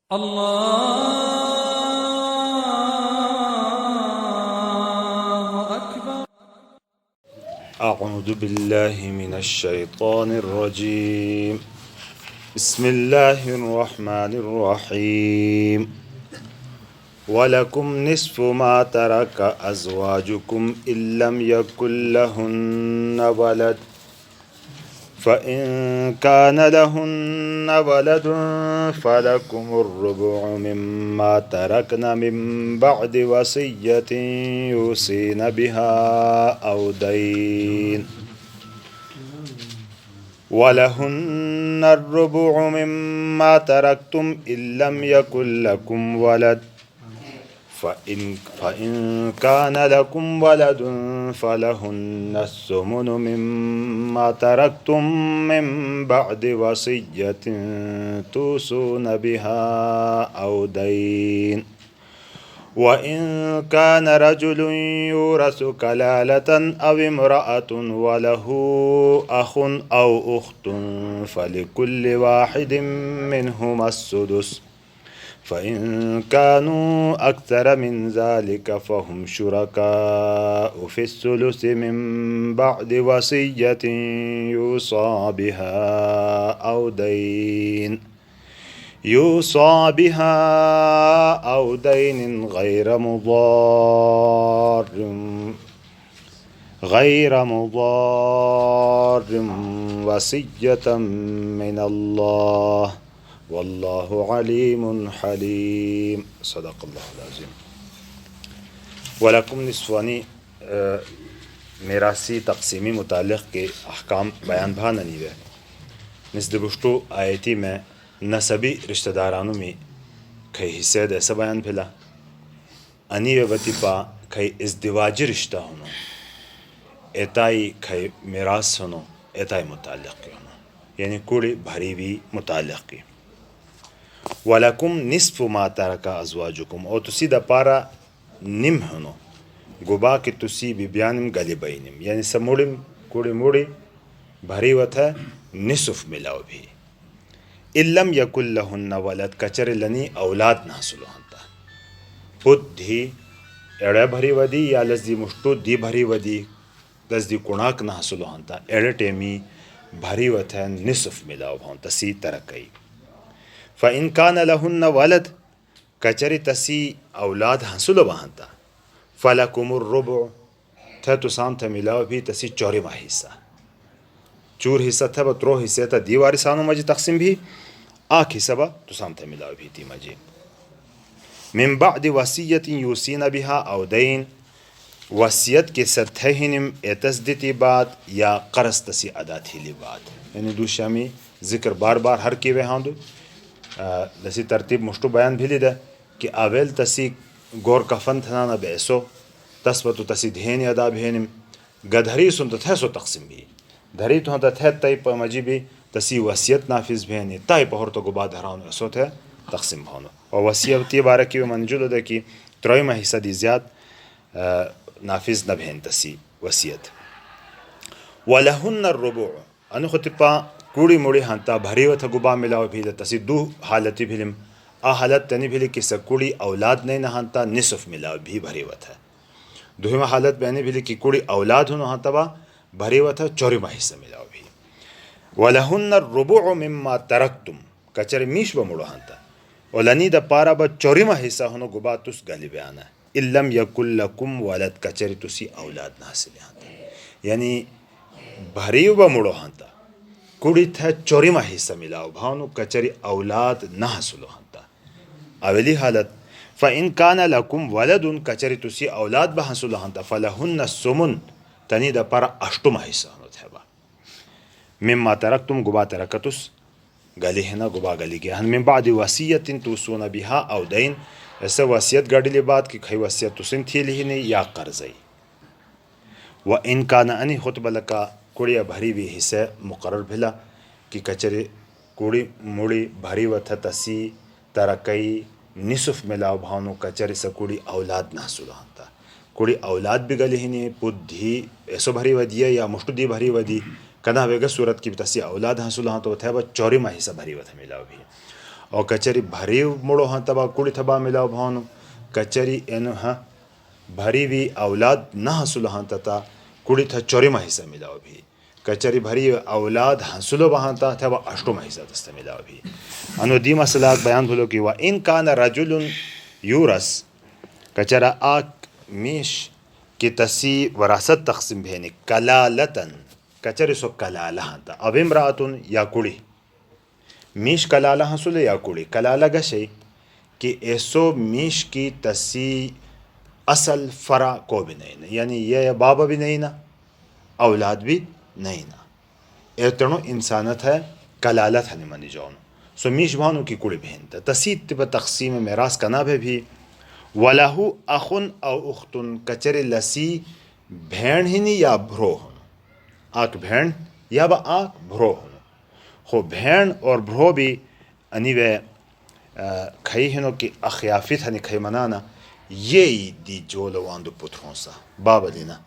الله أكبر. أعوذ بالله من الشيطان الرجيم. بسم الله الرحمن الرحيم. ولكم نصف ما ترك أزواجكم إن لم يكن لهن ولد فإن كان لهن ولد فلكم الربع مما تركن من بعد وصية يوصين بها أو دين ولهن الربع مما تركتم إن لم يكن لكم ولد فإن كان لكم ولد فلهن الثمن مما تركتم من بعد وصية توصون بها أو دين وإن كان رجل يورث كلالة أو امرأة وله أخ أو أخت فلكل واحد منهما السدس فإن كانوا أكثر من ذلك فهم شركاء في الثلث من بعد وصية يوصى بها أو دين غير مضار وصية من الله والله عليم حليم. صدق الله العظيم. ولكم نصفانی میراثی تقسیمی متعلق کے احکام بیان بھانا نیوے نسد بشتو آیتی میں نسبی رشتہ دارانوں میں کئی حصے ایسا بیان پھیلا انیوے وتی پا کئی ازدواجی رشتہ ہونا ایتائی کئی میراث ہونا ایتائی متعلق کے ہونا یعنی کوڑی بھری بھی متعلق کی وَلَكُمْ نِصْفُ مَا تَرَكَ أَزْوَاجُكُمْ اور تسی دا پارا نم ہنو گبا کہ تسی بیانم گلی بینم یعنی سموڑم کوڑی موڑی بھری وت ہے نصف ملاو بھی اِلَّمْ يَكُلْ لَهُنَّ وَلَدْ کچر لنی اولاد نہ حصلو ہنتا پود دی ایڑے بھری ودی یا لزدی مشتو دی بھری ودی لزدی کناک نہ حصلو ہنتا ایڑے ٹیمی بھری وت ہے نصف ملاو ہنتا سی ترکی فإن كان لهن ولد کچری تسی اولاد حصل بہنتا فلکم الربع تھا تو سام تھا ملاو بھی تسی چوری ما حصہ چور حصہ تھا بترو حصہ تھا دیواری سانو مجھے تقسیم بھی آکھ حصہ با تو سام تھا ملاو بھی تی مجھے من بعد وصیت یوسین بها او دین وصیت کے ستھہنم ایتس دیتی بات یا قرص تسی ادا تھیلی بات یعنی دو شامی ذکر بار بار ہر کیوے ہاندو لسی ترتیب مشتو بیان بھیلی ده کہ اول تسی گور کفن تھنانا بیسو تسبتو تسی دھینی ادا بھینم گدھری سن تو تھیسو تقسیم بھی دھری تو ہنتا تھیت تائی پا مجیبی تسی وصیت نافذ بھینی تائی پہر تو گبا دھرانو ایسو تھے تقسیم بھانو اور وصیتی بارکی و منجلو ده کی ترویمہ حصہ دی زیاد نافذ نہ بھین تسی وصیت وَلَهُنَّ الرُّبُعُ انو خطبا کوڑی موڑی ہنتا بھری و تھا گبا ملاو بھی تسی دو حالتی بھلم آ حالت تنی بھلی کہ کوڑی اولاد نہیں نہ ہنتا نصف ملاو بھی بھری و تھا دوہما حالت بہنی بھلی کہ کوڑی اولاد ہنو ہنتا با بھری و تھا چوری ما حصہ ملاو بھی وَلَهُنَّ الرُّبُعُ مِمَّا تَرَكْتُمْ کچر میش با موڑو ہنتا ولنی دا پارا با چوری ما حصہ ہنو گبا تس گلی بیانا اِلَّمْ يَكُلْ لَكُمْ وَلَدْ کچر تسی اولاد نہ حاصل ہنتا یعنی بھری با موڑو ہنتا کوڑی تھا چوری ما حصہ ملاو بھانو کچری اولاد نہ حصلو ہنتا اولی حالت فإن کان لکم ولدن کچری تسی اولاد با حصلو ہنتا فلہن السمن تنی دا پر اشتو ما حصہ ہنو تھے با مما ترکتم گبا ترکتس گلی ہنا گبا گلی گیا من بعد وصیت توسون بها او دین ایسا وصیت گڑی بات کہ کھئی وصیت تسن تھی لہنی یا قرضی وإن کان انی خطبہ لکا کوڑی بھری بھی حصہ مقرر بھلا کہ کچری کوڑی موڑی بھری و تھا تسی ترکی نصف ملاو بھانو کچری سا کوڑی اولاد نہ حصول ہنتا کوڑی اولاد بھی گلی ہنی پود دھی ایسو بھری و دیا یا مشتو دی بھری و دی کنا ویگا صورت کی تسی اولاد حصول ہنتا و تھا با چوری ما حصہ بھری و تھا ملاو بھی और कचरी भरी मुड़ो हाँ तबा कुड़ी थबा मिलाओ भानु कचरी एनु हाँ भरी भी औलाद न हंसुलो हाँ तता कुड़ी था चोरिमा हिस्सा मिलाओ भी कचरी भरी औलाद हंसुलो वहाँ था वह अष्टोमा हिस्सा दस्ते मिलाओ भी अनुदी मसला बयान भूलो कि वह इन कान रजुल यूरस कचरा आक मीश की तसी वरासत तकसीम भेने कलालतन कचरे सो कलाला हाँ था अब इमरातुन या कुड़ी मीश कलाला हंसुले या कुड़ी कलाला गशे कि ऐसो मीश की तसी असल फरा को भी नहीं ना यानी ये बाबा भी नहीं ना औलाद भी नहीं ना एतनो इंसानत है कलालत है मनी जौन सो मीश भानु की कुड़ी बहन था तसीद तिब तकसीम मेरास का नाभे भी वलाहु अखुन औ उख्तुन कचरे लसी भेड़ ही नहीं या भ्रो होनो आक भेड़ या बा आक भ्रो होनो हो भेड़ और भ्रो भी अनिवे खई हिनो की अखियाफित हनी खई मनाना ये दी जोलो वांदो पुत्रों सा बाबा दीना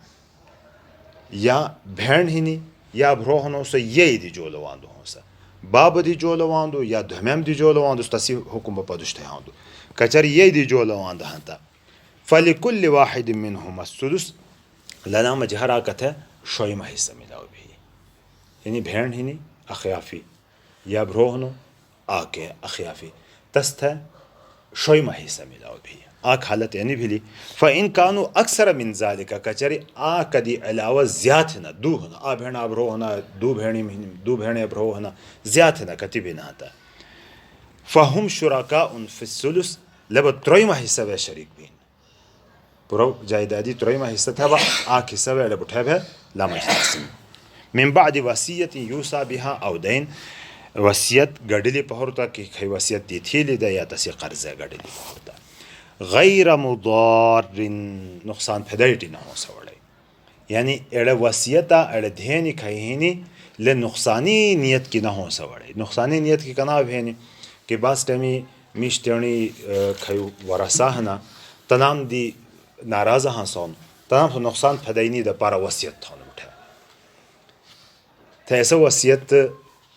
या भेड़ ही नहीं या भ्रो होनो से ये दी जोलो वांदो हो सा बाबा दी जोलो वांदो या धमेम दी जोलो वांदो तसी हुकुम पदुष्टे हांदो कचर ये दी जोलो वांदा हंता फलिकुल्लि वाहिद मिनहुम अस्सुदुस लना मजहरा कथे शोइमा हिस्सा मिलाओ भी यानी भेड़ ही नहीं अखियाफी या भ्रो होनो आके अखियाफी तस्त है शोइमा हिस्सा मिलाओ भी आख हालत यानी भी फ़इन कानू अक्सर मिन ज़ालिका कचरे आ कदी अलावा ज़्यादा ना दू होना आ भेड़ अभरो होना दू भेड़े अभरो होना ज़्यादा ना कति भी ना आता फ़हुम शुराका उन फिसुलुस लब त्रोइमा हिस्सा वे शरीक भी पूरा जायदादी त्रोइमा हिस्सा था वह आख हिस्सा वे लब उठा है लामा मिन बाद वसीयत यूसा बिहा औदैन वसीयत गडली पहरता कि खै वसीयत दी थी लिदा या तसी कर्जा गडली पहरता गैर मुदारिन नुकसान फेडरिटी ना हो सवड़े यानी एड़े वसीयता एड़े धेनी खैहिनी ले नुकसानी नियत की ना हो सवड़े नुकसानी नियत की कना भेनी कि बास टाइमी मिश्तेणी खयु वरसा हना तनाम दी नाराज़ा हाँ सोन तनाम तो नुकसान फेडैनी द पारा वसीयत था उठा थे ऐसा वसीयत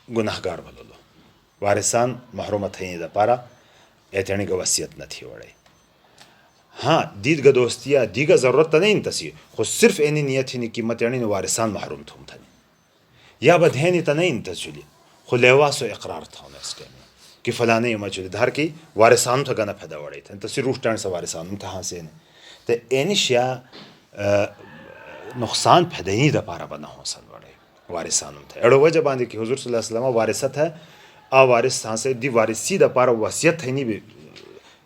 गुनाहगार भलो वारिसान महरूम थे द पारा एतनी का वसीयत न थी वड़े हाँ दीद का दोस्तिया दी का ज़रूरत नहीं तसी खुद सिर्फ एनी नियत ही कीमत यानी वारिसान महरूम थूम था या बधेनी तो नहीं तजुली खुलेवा सो इकरार था इसके में कि फलाने मजुली धार की वारिसान तो गना पैदा वड़े थे तसी रूह टाण से वारिसान था हाँ से तो एनिशिया नुकसान फैदनी द पारा बना हो सन वड़े वारिसान थे एड़ो वजह बांधे कि हुजूर सल्लल्लाहु अलैहि वसल्लम वारिसत है आ वारिस हाँ से दी वारिसी द पारा वसीयत है नहीं भी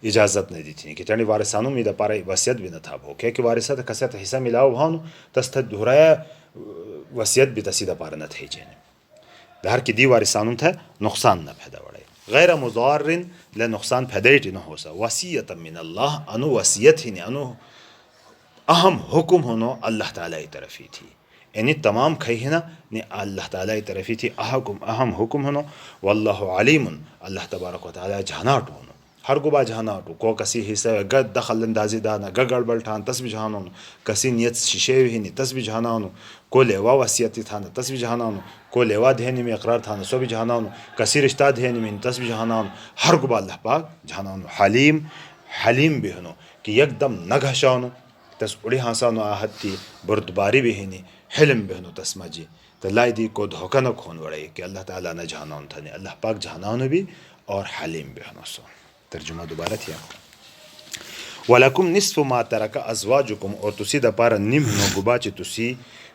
इजाज़त नहीं दी थी कि तनी वारिसानों में द पारा वसीयत भी न था वो क्या कि वारिसत कसरत हिस्सा मिलाओ भानु तस्त धुराया वसीयत भी तसी द पारा न थे जेने धार की दी वारिसानों थे नुकसान न पैदा वड़े गैर मुदारिन ले नुकसान फैदरिटी न हो सा वसीयत मिन अल्लाह अनु वसीयत ही ने अनु अहम हुक्म होनो अल्लाह ताला की तरफ ही थी यानी तमाम खई है ना ने अल्लाह ताला की तरफ ही थी अहम हुक्म होनो वल्लाहु अलीमुन अल्लाह तबारक व तआला जहानाट होनो हर गुबा जहानाट को कसी हिस्सा गद दखल अंदाजी दाना गड़बड़ ठान तस भी जहाना होनो कसी नियत शीशे ही नहीं तस भी जहाना होनो को लेवा वसीयत था ना तस भी जहाना होनो को लेवा धेनी में इकरार था ना सो भी जहाना होनो कसी रिश्ता धेनी में तस भी जहाना होनो हर गुबा अल्लाह पाक जहाना होनो हलीम भी होनो कि एकदम न घशानो तस उड़ी हासानो आहती बुरदबारी भी है हिलम भी होनो तस मजी तो लाई दी को धोखा न खोन वड़े कि अल्लाह ताला न जहाना होन था अल्लाह पाक जहाना होनो भी और हलीम भी होनो सो तर्जुमा दोबारा थी वलकुम निस्फ़ु मा तरका अज़वाजुकुम और तुसी द पारा निम नो गुबाची तुसी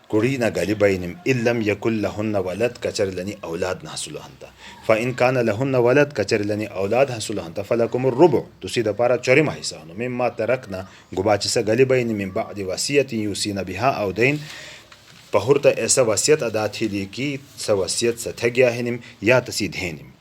कुड़ी ना गली बैनिम इल्लम यकुल लहुन्न वलद कचर लनी औलाद न हसुल हंता फ़इन कान लहुन्न वलद कचर लनी औलाद हसुल हंता फलकुम रुबु तुसी द पारा चोरिमा हिस्सा होनो मिम्मा तरकना गुबाची से गली बैनिम मिन बाद वसीयत यूसीना बिहा औ दैन पहुरता ऐसा वसीयत अदा थी ली कि स वसीयत से थे गया है या तसी धेनिम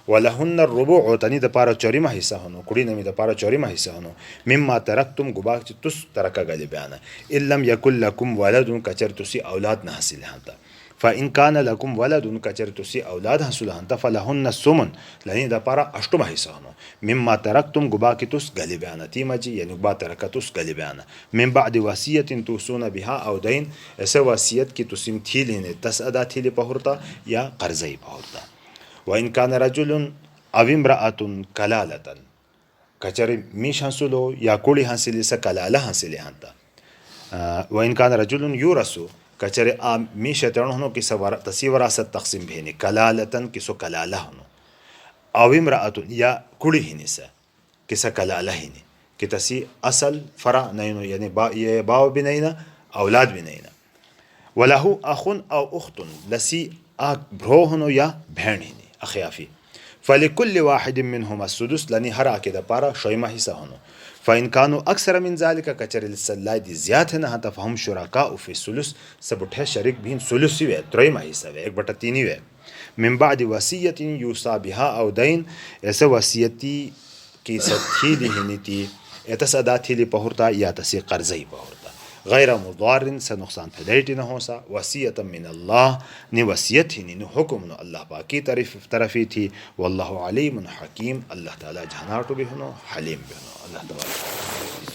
वलहुन्न रुबु तनी द पारा चोरिमा हिस्सा होनो कुड़ी नमी द पारा चोरिमा हिस्सा होनो मिम्मा तरकतुम गुबाक तुस तरका गली बयाना इल्लम यकुल लकुम वलदुन कचर तुसी औलाद न हासिल हंता फ़इन कान लकुम वलदुन कचर तुसी औलाद हासिल हंता फलहुन्न सुमन लनी द पारा अष्टमा हिस्सा होनो मिम्मा तरकतुम गुबाक तुस गली बयाना तीमजी यानी गुबा तरका तुस गली बयाना मिन बाद वसीयतिन तुसूना बिहा औ दैन ऐसे वसीयत की तुसिम थी लेने तस अदा थी ले पहुरता या कर्ज़ई पहुरता वइन कान रजुलुन अविम्राअतुन कलालतन कचरे मीश हंसुलो या कुड़ी हंसिली सा कलाला हंसिले हंता व इनका रजुलन यूरसु कचरे आ मीश तरणो कि तसी वरासत तकसीम भेनी कलालतन किसो कलाला हनो अविम्राअतुन या कुड़ी हिनी सा किसा कलाला हिनी कि तसी असल फरा नहीं यानी ये बाव भी नहीं ना औलाद भी नहीं ना वलाहु अखुन औ उख्तुन लसी आ भ्रो हनो या भेण हिनी अखियाफी फलिकुल्लि वाहिदिन मिनहुमा सुदुस लनी हर आके द पारा शोयमा हिस्सा हनो फ़इन कानु अक्सर मिन ज़ालिका कचर लिसल्लादि ज़ियात है ना तफहम शुरका उफ़ि सुलुस सब उठे शरीक भी सुलुस ही वे त्रयमा हिस्सा वे 1/3 वे मिन बाद वसीयतिन यूसा बिहा औ दैन ऐसे वसीयती की सथी लिहिनीति ऐतस अदा थी li पहुरता या तसी कर्ज़ई पहुरता गैर मुदारिन से नुकसान फैलाइटी न हो सा वसीयतम मिन अल्लाह नि वसीयत ही नि हुक्म न अल्लाह पाक की तरफी थी वल्लाहु अलीमुन हकीम अल्लाह ताला जहानाटु भी हनो हलीम भी हनो अल्लाह ताला